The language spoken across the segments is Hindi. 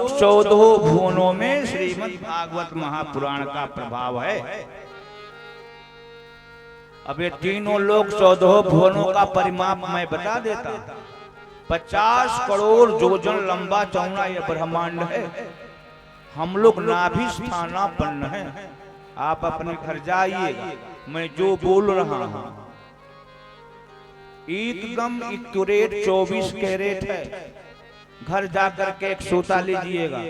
14 भुवनों में श्रीमद् भागवत महापुराण का प्रभाव है। अब ये तीनों लोग 14 भुवनों का परिमाप मैं बता देता। 50 करोड़ योजन लंबा चौड़ा ये ब्रह्मांड है। हम लोग नाभि स्थानापन्न है। आप अपने घर जाइएगा, मैं जो बोल रहा हूं एकदम एक्यूरेट 24 कैरेट है। घर जाकर के एक सूता लीजिएगा,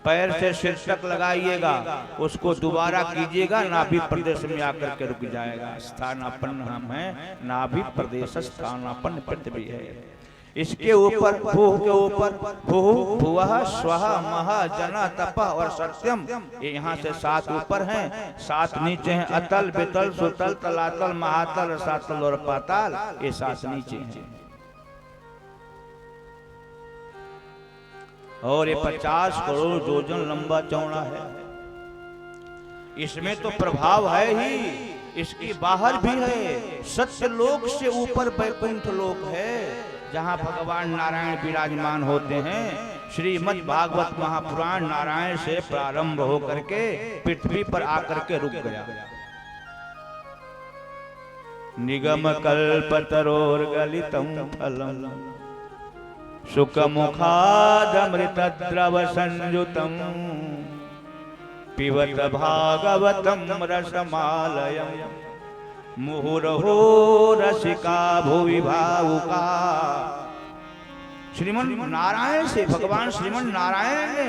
पैर से सिर तक लगाइएगा, उसको दोबारा कीजिएगा, नाभि प्रदेश में आकर के रुक जाएगा। स्थानापन्न हम है, नाभि प्रदेश स्थानापन्न पृथ्वी है। इसके ऊपर भूह के ऊपर भूह भुवः स्वः महा जना तप और सत्यम, ये यहाँ से 7 ऊपर हैं, 7 नीचे हैं। अतल वितल सुतल तलातल महातल रसातल और पाताल, ये 7 नीचे हैं। और ये 50 करोड़ योजन लंबा चौड़ा है। इसमें तो प्रभाव है ही, इसके बाहर भी है। सत्य लोक से ऊपर वैकुंठ लोक है, जहां भगवान नारायण विराजमान होते हैं। श्रीमद् भागवत महापुराण नारायण से प्रारंभ होकर के पृथ्वी पर आकर के रुक गया। निगम कल्पतरोर्गलितं फलम सुखमुखादमृत द्रव संयुतं पिबत भागवतं रसमालयम् मुहुर्हो रसिका भुवि भावुका। श्रीमन नारायण से भगवान श्रीमन नारायण ने,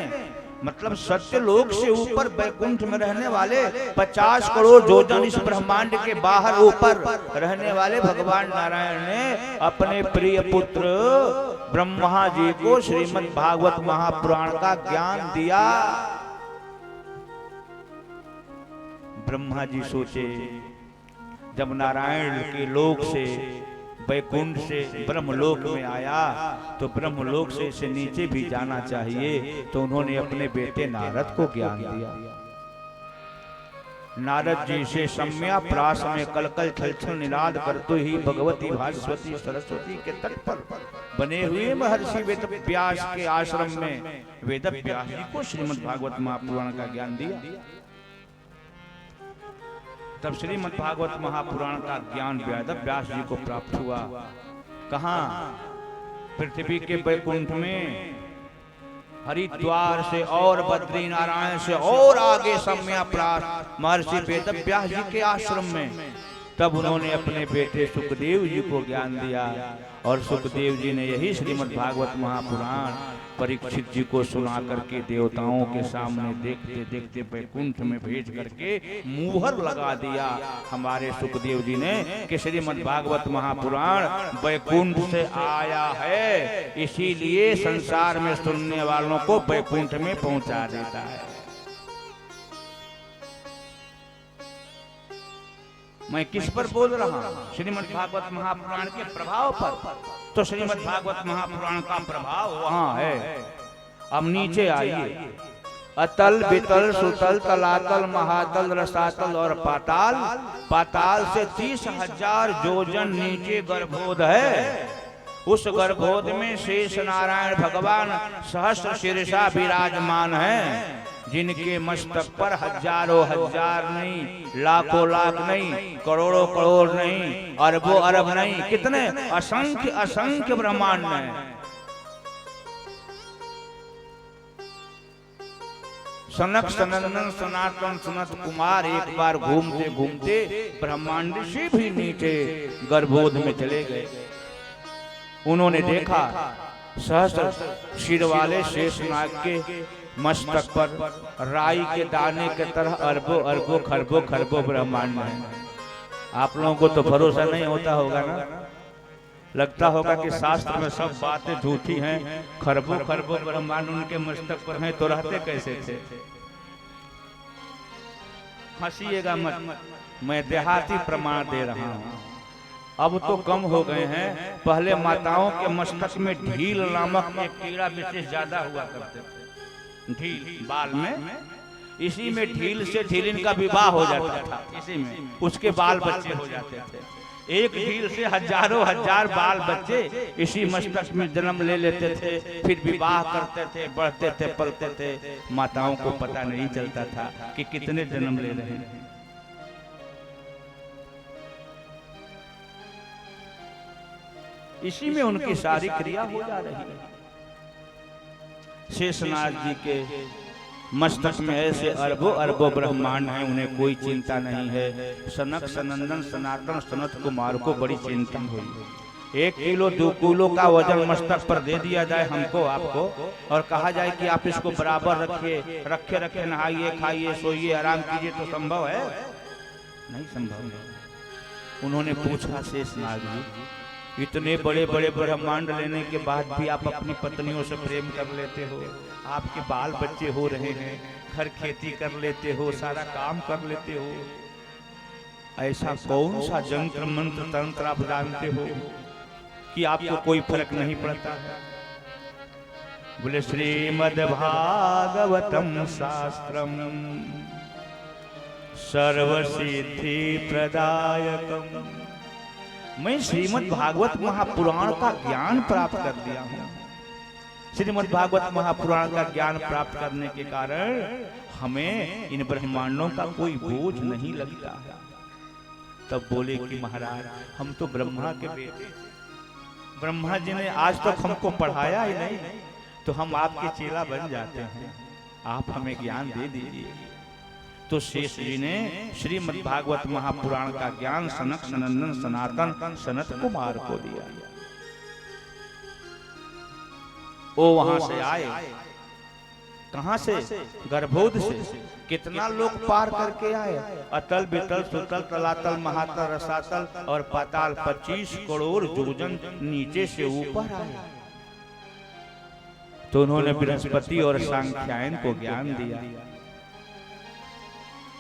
मतलब सत्य लोक से ऊपर वैकुंठ में रहने वाले 50 करोड़ योजन इस ब्रह्मांड के बाहर ऊपर रहने वाले भगवान नारायण ने अपने प्रिय पुत्र ब्रह्मा जी को श्रीमद् भागवत महापुराण का ज्ञान दिया। ब्रह्मा जी सोचे, जब नारायण के लोक से वैकुंठ से ब्रह्मलोक में आया तो ब्रह्मलोक से इसे नीचे भी जाना चाहिए। तो उन्होंने अपने बेटे नारद को ज्ञान दिया। नारद जी से सम्या प्रास में कलकल छलछल निनाद करते ही भगवती भास्वती सरस्वती के तट पर बने हुए महर्षि वेद व्यास के आश्रम में वेद व्यास जी को श्रीमद् भागवत महापुराण का ज्ञान दिया। तब श्रीमद् भागवत महापुराण का ज्ञान वेद व्यास जी को प्राप्त हुआ। कहाँ? पृथ्वी के वैकुंठ में, हरिद्वार से और बद्री नारायण से और आगे सम्या प्राप्त महर्षि वेद व्यास जी के आश्रम में। तब उन्होंने अपने बेटे सुखदेव जी को ज्ञान दिया और सुखदेव जी ने यही श्रीमद् भागवत महापुराण परीक्षित जी को सुना करके देवताओं के सामने देखते देखते वैकुंठ में भेज करके मुहर लगा दिया हमारे सुखदेव जी ने कि श्रीमद् भागवत महापुराण वैकुंठ से आया है, इसीलिए संसार में सुनने वालों को वैकुंठ में पहुंचा देता है। मैं किस पर बोल रहा हूं? श्रीमद् भागवत महापुराण के प्रभाव पर। तो श्रीमद् भागवत महापुराण का प्रभाव वहां है। अब नीचे आइए। अतल वितल सुतल तलातल महातल रसातल और पाताल, पाताल से 30,000 योजन नीचे गर्भोद है। उस गर्भोद में शेष नारायण भगवान सहस्र शीर्षा विराजमान हैं, जिनके मस्तक पर हजारों हजार नहीं, लाखों लाख नहीं, करोड़ों करोड़ नहीं, अरबों अरब नहीं, कितने असंख्य असंख्य ब्रह्मांड हैं। सनक सनंदन सनातन सनत कुमार एक बार घूमते घूमते ब्रह्मांड से भी नीचे गर्भोद में चले गए। उन्होंने देखा सहस्र सिर वाले शेषनाग के मस्तक पर राई के दाने के तरह अरबों अरबों खरबों खरबों ब्रह्मांड है। आप लोगों को तो भरोसा नहीं होता होगा ना, लगता होगा कि शास्त्र में सब बातें झूठी हैं। खरबों खरबों ब्रह्मांड उनके मस्तक पर हैं तो रहते कैसे थे? हंसीएगा मत, मैं देहाती प्रमाण दे रहा हूँ। अब तो कम हो गए हैं। पहले माताओं के मस्तक में ढील नामक एक कीड़ा विशेष ज्यादा हुआ करते थे। ढील बाल में, इसी में ढील से ढीलिन का विवाह हो जाता था, इसी में उसके बाल बच्चे हो जाते थे। एक ढील से हजारों हजार बाल बच्चे इसी मस्तक में जन्म ले लेते थे, फिर विवाह करते थे, बढ़ते थे, पलते थे। माताओं को पता नहीं चलता था कि कितने जन्म ले रहे हैं। इसी में उनकी सारी क्रिया हो जा रही है। शेषनाग जी के मस्तक में ऐसे अरबों अरबों ब्रह्मांड हैं, उन्हें कोई चिंता नहीं है। सनक सनंदन सनातन सनत कुमार को बड़ी चिंता हुई। 1 किलो 2 किलो का वजन मस्तक पर दे दिया जाए हमको आपको, और कहा जाए कि आप इसको बराबर रखिए, रखे रखे नहाइए, खाइए, सोइए, आराम कीजिए, तो संभव है? नहीं संभव है। उन्होंने पूछा, शेषनाग जी, इतने बड़े बड़े ब्रह्मांड लेने के बाद भी आप अपनी पत्नियों से प्रेम कर लेते हो, आपके बाल बच्चे हो रहे हैं, घर खेती कर लेते हो, सारा काम कर लेते हो, ऐसा कौन सा जंत्र मंत्र तंत्र आप जानते हो कि आपको कोई फर्क नहीं पड़ता? बोले, श्रीमद् भागवतम शास्त्रम सर्वसिद्धि प्रदायकम। मैं श्रीमद् भागवत महापुराण का ज्ञान प्राप्त कर लिया हूँ। श्रीमद् भागवत महापुराण का ज्ञान प्राप्त करने के कारण हमें इन ब्रह्मांडों का कोई बोझ नहीं लगता है। तब बोले कि महाराज, हम तो ब्रह्मा के बेटे, ब्रह्मा जी ने आज तक हमको पढ़ाया ही नहीं, तो हम आपके चेला बन जाते हैं, आप हमें ज्ञान दे दीजिए। तो शेष जी ने श्रीमद् भागवत महापुराण का ज्ञान सनक सनंदन सनातन सनत कुमार को दिया। वो वहां से आए, कहां से? गर्भोध से। कितना लोग पार करके आए? अतल बितल सुतल तलातल महातल रसातल और पाताल 25 करोड़ योजन नीचे से ऊपर आए। तो उन्होंने बृहस्पति और सांख्यायन को ज्ञान दिया।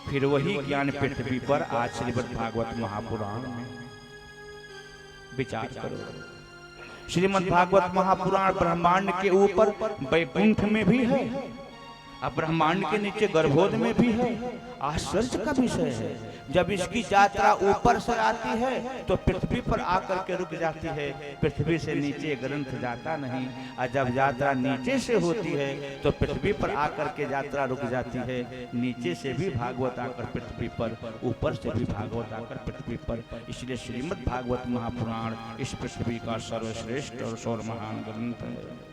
फिर वही ज्ञान पृथ्वी पर आज श्रीमद् भागवत महापुराण में विचार करो। श्रीमद् भागवत महापुराण ब्रह्मांड के ऊपर वैकुंठ में भी है, अब ब्रह्मांड के नीचे गर्भोध में भी है। आश्चर्य का विषय है, जब इसकी यात्रा ऊपर से आती है तो पृथ्वी पर आकर के रुक जाती है, पृथ्वी से नीचे ग्रंथ जाता नहीं। और जब यात्रा नीचे से होती है तो पृथ्वी पर आकर के यात्रा रुक जाती है। नीचे से भी भागवत आकर पृथ्वी पर, ऊपर से भी भागवत आकर पृथ्वी पर। इसलिए श्रीमद् भागवत महापुराण इस पृथ्वी का सर्वश्रेष्ठ और सर्वमहान ग्रंथ है।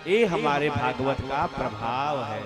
ये हमारे भागवत का प्रभाव है।